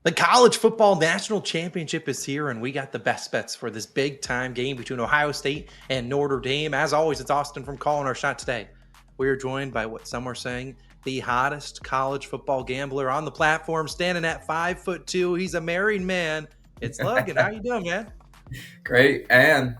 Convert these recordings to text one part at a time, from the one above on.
The college football national championship is here, and we got the best bets for this big time game between Ohio State and Notre Dame. As always, it's Austin from Calling Our Shot today. We are joined by what some are saying the hottest college football gambler on the platform, standing at 5'2". He's a married man. It's Logan. How you doing, man? Great, and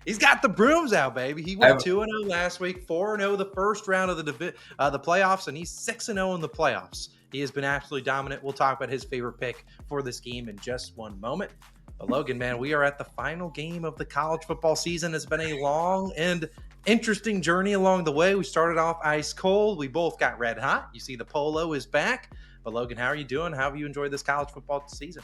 He's got the brooms out, baby. He went 2-0 last week, 4-0 the first round of the playoffs, and he's 6-0 in the playoffs. He has been absolutely dominant. We'll talk about his favorite pick for this game in just one moment. But Logan, man, we are at the final game of the college football season. It's been a long and interesting journey along the way. We started off ice cold. We both got red hot. You see the polo is back. But Logan, how are you doing? How have you enjoyed this college football season?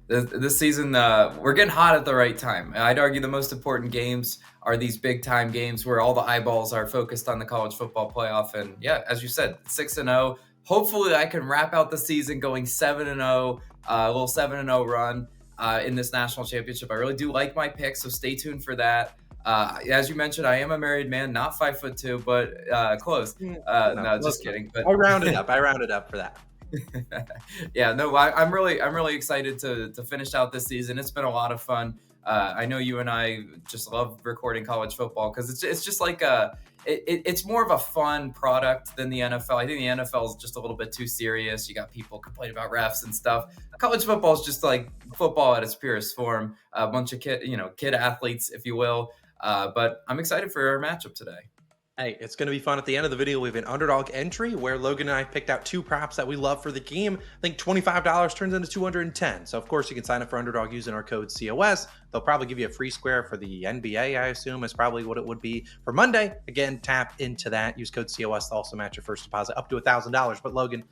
this season, we're getting hot at the right time. I'd argue the most important games are these big time games where all the eyeballs are focused on the college football playoff. And yeah, as you said, 6-0. Hopefully I can wrap out the season going 7-0, a little 7-0 run in this national championship. I really do like my pick, so stay tuned for that. As you mentioned, I am a married man, not 5'2", but close. No, just kidding. But I rounded up for that. Yeah, no, I'm really excited to finish out this season. It's been a lot of fun. I know you and I just love recording college football because it's just like it's more of a fun product than the NFL. I think the NFL is just a little bit too serious. You got people complaining about refs and stuff. College football is just like football at its purest form. A bunch of kid athletes, if you will. But I'm excited for our matchup today. Hey, it's going to be fun. At the end of the video, we have an Underdog entry where Logan and I picked out two props that we love for the game. I think $25 turns into $210. So, of course, you can sign up for Underdog using our code COS. They'll probably give you a free square for the NBA, I assume, is probably what it would be for Monday. Again, tap into that. Use code COS to also match your first deposit up to $1,000. But, Logan,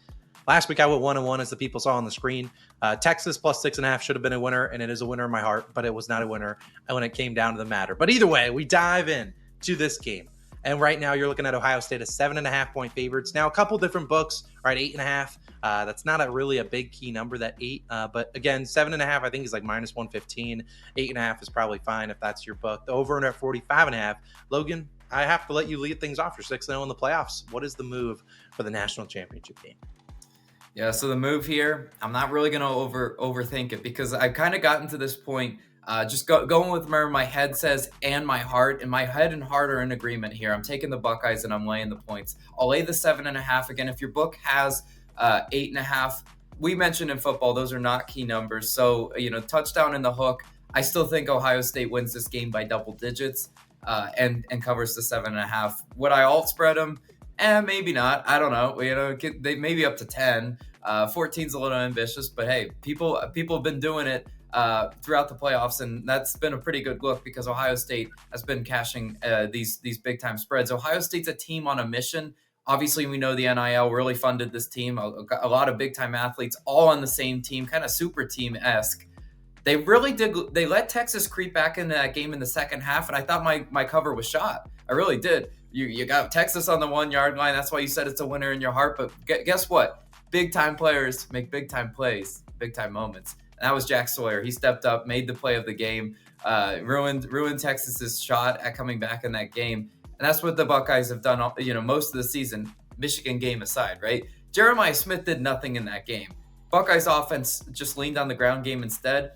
last week I went 1-1, as the people saw on the screen. Texas plus 6.5 should have been a winner, and it is a winner in my heart, but it was not a winner when it came down to the matter. But either way, we dive in to this game. And right now, you're looking at Ohio State as 7.5-point favorites. Now, a couple different books, right? 8.5. That's not really a big key number, that 8. But again, 7.5, I think, is like minus 115. 8.5 is probably fine if that's your book. The over and at 45.5. Logan, I have to let you lead things off. You're 6-0 in the playoffs. What is the move for the national championship game? Yeah, so the move here, I'm not really going to overthink it because I've kind of gotten to this point. Just going with where my head says and my heart, and my head and heart are in agreement here. I'm taking the Buckeyes and I'm laying the points. I'll lay the 7.5. Again, if your book has 8.5, we mentioned in football, those are not key numbers. So, touchdown in the hook. I still think Ohio State wins this game by double digits and covers the 7.5. Would I alt spread them? Maybe not. I don't know. They maybe up to 10. 14's a little ambitious, but hey, people have been doing it throughout the playoffs, and that's been a pretty good look because Ohio State has been cashing these big time spreads. Ohio State's a team on a mission. Obviously, we know the NIL really funded this team. A lot of big time athletes all on the same team, kind of super team-esque. They really did. They let Texas creep back into that game in the second half, and I thought my cover was shot. I really did. You got Texas on the 1 yard line. That's why you said it's a winner in your heart. But guess what? Big time players make big time plays, big time moments. And that was Jack Sawyer. He stepped up, made the play of the game, ruined Texas's shot at coming back in that game. And that's what the Buckeyes have done, most of the season, Michigan game aside, right? Jeremiah Smith did nothing in that game. Buckeyes offense just leaned on the ground game instead.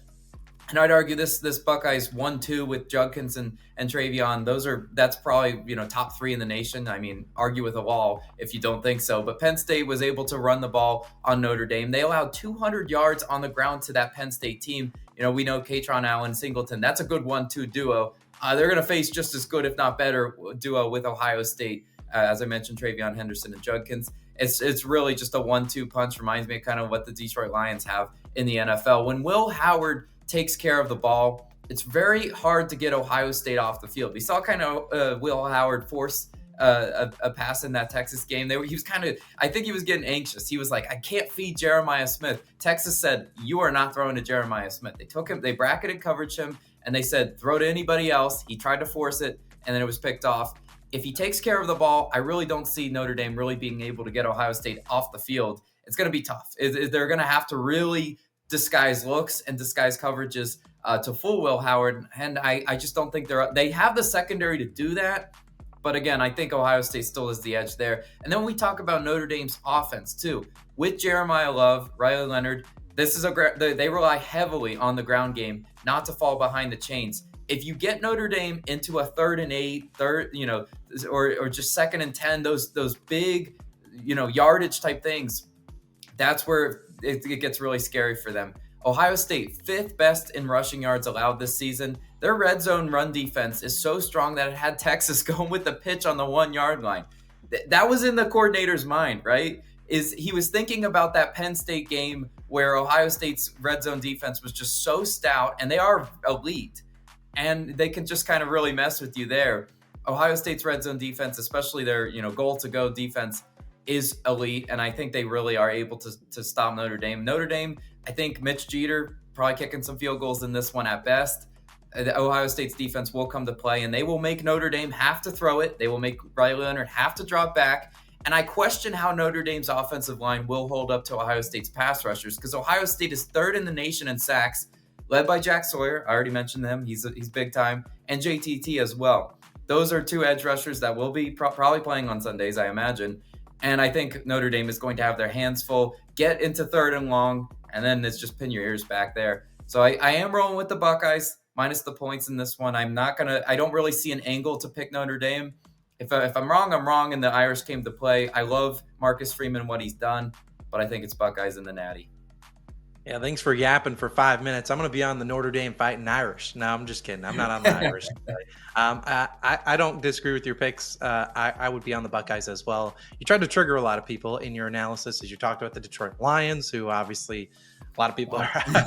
And I'd argue this Buckeyes 1-2 with Judkins and Travion. That's probably top 3 in the nation. I mean, argue with a wall if you don't think so. But Penn State was able to run the ball on Notre Dame. They allowed 200 yards on the ground to that Penn State team. We know Katron Allen, Singleton. That's a good 1-2 duo. They're going to face just as good, if not better, duo with Ohio State. As I mentioned, Travion Henderson and Judkins. It's really just a 1-2 punch. Reminds me of kind of what the Detroit Lions have in the NFL. When Will Howard takes care of the ball, it's very hard to get Ohio State off the field. We saw kind of Will Howard force a pass in that Texas game. He was I think he was getting anxious. He was like, I can't feed Jeremiah Smith. Texas said, you are not throwing to Jeremiah Smith. They took him, they bracketed coverage him, and they said, throw to anybody else. He tried to force it, and then it was picked off. If he takes care of the ball, I really don't see Notre Dame really being able to get Ohio State off the field. It's going to be tough. They're going to have to really disguise looks and disguise coverages to fool Will Howard. And I just don't think they have the secondary to do that. But again, I think Ohio State still has the edge there. And then we talk about Notre Dame's offense too. With Jeremiah Love, Riley Leonard, This is they rely heavily on the ground game not to fall behind the chains. If you get Notre Dame into a 3rd and 8, or just 2nd and 10, those big, yardage type things, that's where it gets really scary for them. Ohio State, 5th best in rushing yards allowed this season. Their red zone run defense is so strong that it had Texas going with the pitch on the 1-yard line. That was in the coordinator's mind, right? He was thinking about that Penn State game where Ohio State's red zone defense was just so stout, and they are elite, and they can just kind of really mess with you there. Ohio State's red zone defense, especially their goal to go defense, is elite, and I think they really are able to stop Notre Dame. Notre Dame, I think Mitch Jeter probably kicking some field goals in this one at best. The Ohio State's defense will come to play, and they will make Notre Dame have to throw it. They will make Riley Leonard have to drop back. And I question how Notre Dame's offensive line will hold up to Ohio State's pass rushers, because Ohio State is 3rd in the nation in sacks, led by Jack Sawyer. I already mentioned him. He's big time. And JTT as well. Those are 2 edge rushers that will be probably playing on Sundays, I imagine. And I think Notre Dame is going to have their hands full, get into 3rd and long, and then it's just pin your ears back there. So I am rolling with the Buckeyes minus the points in this one. I don't really see an angle to pick Notre Dame. If I'm wrong, I'm wrong, and the Irish came to play. I love Marcus Freeman and what he's done, but I think it's Buckeyes in the Natty. Yeah, thanks for yapping for 5 minutes. I'm going to be on the Notre Dame fighting Irish. No, I'm just kidding. I'm not on the Irish. I don't disagree with your picks. I would be on the Buckeyes as well. You tried to trigger a lot of people in your analysis as you talked about the Detroit Lions, who obviously a lot of people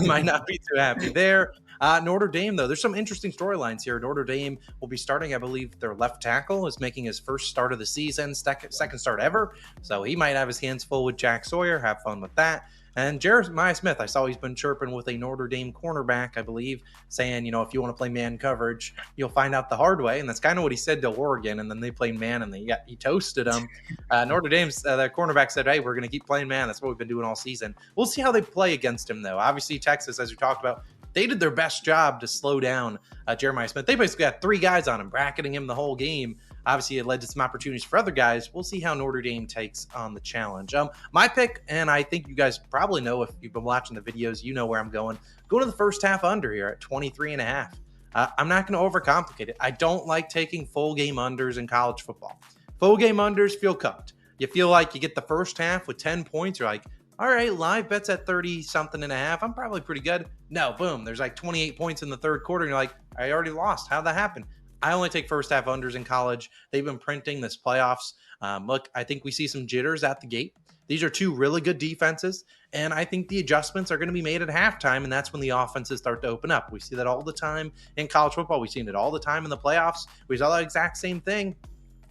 might not be too happy there. Notre Dame, though, there's some interesting storylines here. Notre Dame will be starting, I believe, their left tackle is making his first start of the season, second start ever. So he might have his hands full with Jack Sawyer. Have fun with that. And Jeremiah Smith, I saw he's been chirping with a Notre Dame cornerback, I believe, saying, if you want to play man coverage, you'll find out the hard way. And that's kind of what he said to Oregon. And then they played man, and he toasted them. Notre Dame's the cornerback said, hey, we're going to keep playing man. That's what we've been doing all season. We'll see how they play against him, though. Obviously, Texas, as we talked about, they did their best job to slow down Jeremiah Smith. They basically had 3 guys on him, bracketing him the whole game. Obviously, it led to some opportunities for other guys. We'll see how Notre Dame takes on the challenge. My pick, and I think you guys probably know if you've been watching the videos, you know where I'm going. Go to the first half under here at 23.5. I'm not going to overcomplicate it. I don't like taking full game unders in college football. Full game unders feel cooked. You feel like you get the first half with 10 points. You're like, all right, live bets at 30-something and a half. I'm probably pretty good. No, boom. There's like 28 points in the third quarter. And you're like, I already lost. How'd that happen? I only take first half unders in college. They've been printing this playoffs. Look, I think we see some jitters at the gate. These are 2 really good defenses, and I think the adjustments are going to be made at halftime, and that's when the offenses start to open up. We see that all the time in college football. We've seen it all the time in the playoffs. We saw the exact same thing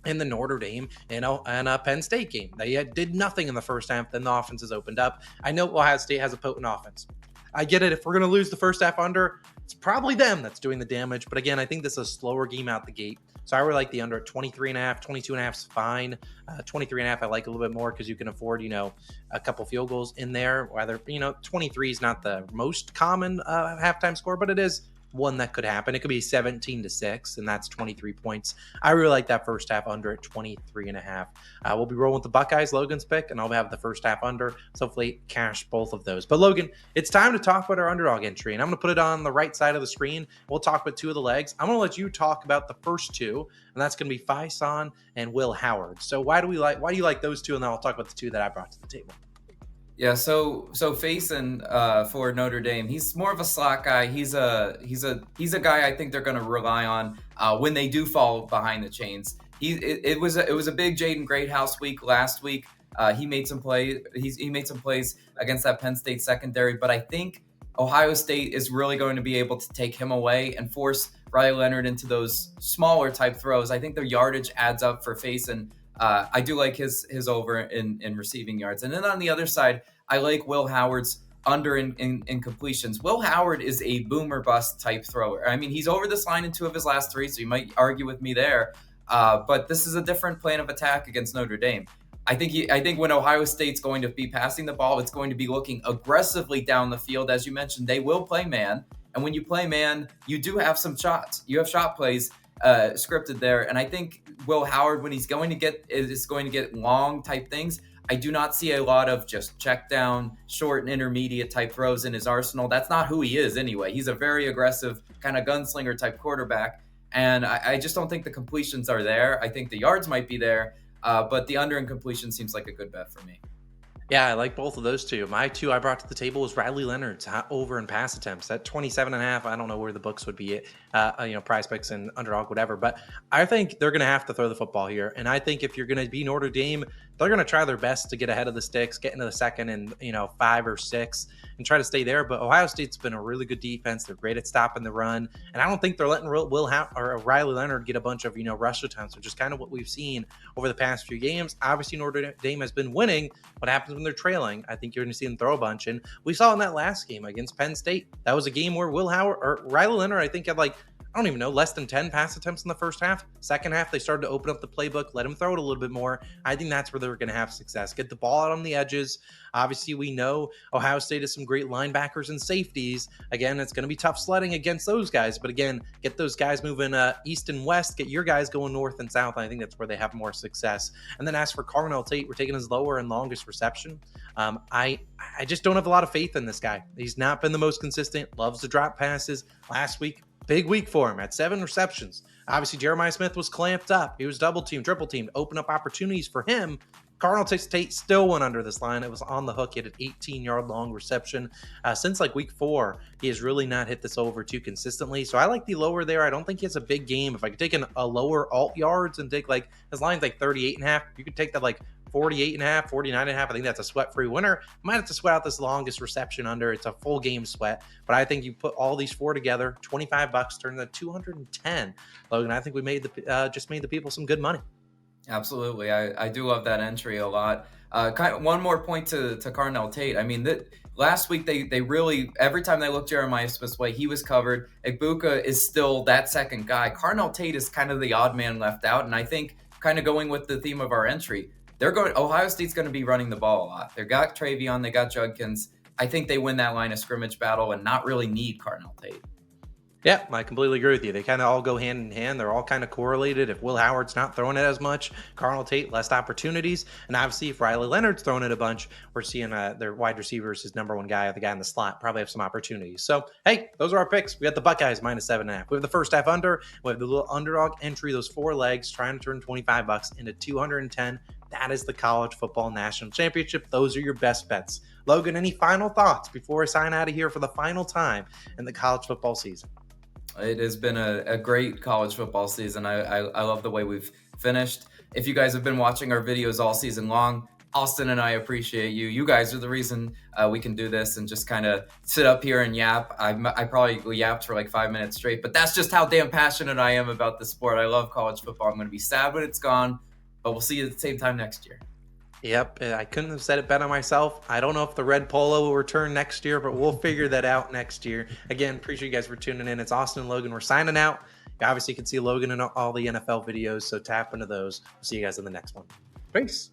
in the Notre Dame and a Penn State game. They did nothing in the first half, then the offenses opened up. I know Ohio State has a potent offense. I get it. If we're going to lose the first half under, it's probably them that's doing the damage. But again, I think this is a slower game out the gate. So I really like the under at 23.5. 22.5 is fine. 23.5 I like a little bit more because you can afford, a couple field goals in there. Whether, 23 is not the most common halftime score, but it is one that could happen. It could be 17-6, and that's 23 points. I really like that first half under at 23.5. We'll be rolling with the Buckeyes, Logan's pick, and I'll have the first half under. So hopefully cash both of those. But Logan, it's time to talk about our underdog entry, and I'm going to put it on the right side of the screen. We'll talk about 2 of the legs. I'm going to let you talk about the first 2, and that's going to be Faison and Will Howard. So why do you like those 2? And then I'll talk about the 2 that I brought to the table. Yeah, so Faison for Notre Dame, he's more of a slot guy. He's a guy I think they're going to rely on when they do fall behind the chains. It was a big Jaden Greathouse week last week. He made some plays. He made some plays against that Penn State secondary, but I think Ohio State is really going to be able to take him away and force Riley Leonard into those smaller type throws. I think the yardage adds up for Faison. I do like his over in receiving yards. And then on the other side, I like Will Howard's under in completions. Will Howard is a boomer bust type thrower. I mean, he's over this line in 2 of his last 3, so you might argue with me there. But this is a different plan of attack against Notre Dame. I think when Ohio State's going to be passing the ball, it's going to be looking aggressively down the field. As you mentioned, they will play man. And when you play man, you do have some shots. You have shot plays scripted there. And I think Will Howard, when is going to get long type things, I do not see a lot of just check down, short and intermediate type throws in his arsenal. That's not who he is anyway. He's a very aggressive kind of gunslinger type quarterback. And I just don't think the completions are there. I think the yards might be there, but the under in completion seems like a good bet for me. Yeah, I like both of those two. My two I brought to the table was Riley Leonard's over in pass attempts at 27.5. I don't know where the books would be at, PrizePicks and Underdog, whatever. But I think they're going to have to throw the football here. And I think if you're going to be Notre Dame, they're going to try their best to get ahead of the sticks, get into the second and, 5 or 6 and try to stay there. But Ohio State's been a really good defense. They're great at stopping the run. And I don't think they're letting Riley Leonard get a bunch of, rush attempts, which is kind of what we've seen over the past few games. Obviously, Notre Dame has been winning. What happens when they're trailing? I think you're going to see them throw a bunch. And we saw in that last game against Penn State, that was a game where Riley Leonard, I think, had I don't even know, less than 10 pass attempts in the first half. Second half, they started to open up the playbook, let him throw it a little bit more. I think that's where they're going to have success. Get the ball out on the edges. Obviously, we know Ohio State has some great linebackers and safeties. Again, it's going to be tough sledding against those guys. But again, get those guys moving east and west. Get your guys going north and south. I think that's where they have more success. And then as for Carnell Tate, we're taking his lower and longest reception. I just don't have a lot of faith in this guy. He's not been the most consistent. Loves to drop passes. Last week, big week for him at 7 receptions. Obviously, Jeremiah Smith was clamped up. He was double teamed, triple teamed, open up opportunities for him. Carnell Tate still went under this line. It was on the hook. He had an 18-yard long reception. Since week 4, he has really not hit this over too consistently. So I like the lower there. I don't think he has a big game. If I could take a lower alt yards and take his line's 38.5, you could take that 48.5, 49.5. I think that's a sweat-free winner. Might have to sweat out this longest reception under. It's a full game sweat. But I think you put all these 4 together, $25 turn into 210. Logan, I think we just made the people some good money. Absolutely. I do love that entry a lot. One more point to Carnell Tate. I mean, last week they really, every time they looked Jeremiah Smith's way, he was covered. Egbuka is still that second guy. Carnell Tate is kind of the odd man left out. And I think kind of going with the theme of our entry, Ohio State's going to be running the ball a lot. They got Travion, they got Judkins. I think they win that line of scrimmage battle and not really need Carnell Tate. Yeah, I completely agree with you. They kind of all go hand in hand. They're all kind of correlated. If Will Howard's not throwing it as much, Carnell Tate, less opportunities. And obviously, if Riley Leonard's throwing it a bunch, we're seeing their wide receivers, his number one guy, the guy in the slot, probably have some opportunities. So, hey, those are our picks. We got the Buckeyes -7.5. We have the first half under. We have the little underdog entry, those 4 legs, trying to turn $25 into 210. That is the college football national championship. Those are your best bets. Logan, any final thoughts before I sign out of here for the final time in the college football season? It has been a great college football season. I love the way we've finished. If you guys have been watching our videos all season long, Austin and I appreciate you. You guys are the reason we can do this and just kind of sit up here and yap. I probably yapped for 5 minutes straight, but that's just how damn passionate I am about the sport. I love college football. I'm going to be sad when it's gone, but we'll see you at the same time next year. Yep, I couldn't have said it better myself. I don't know if the red polo will return next year, but we'll figure that out next year. Again, appreciate you guys for tuning in. It's Austin and Logan. We're signing out. You obviously can see Logan in all the NFL videos, so tap into those. We'll see you guys in the next one. Peace.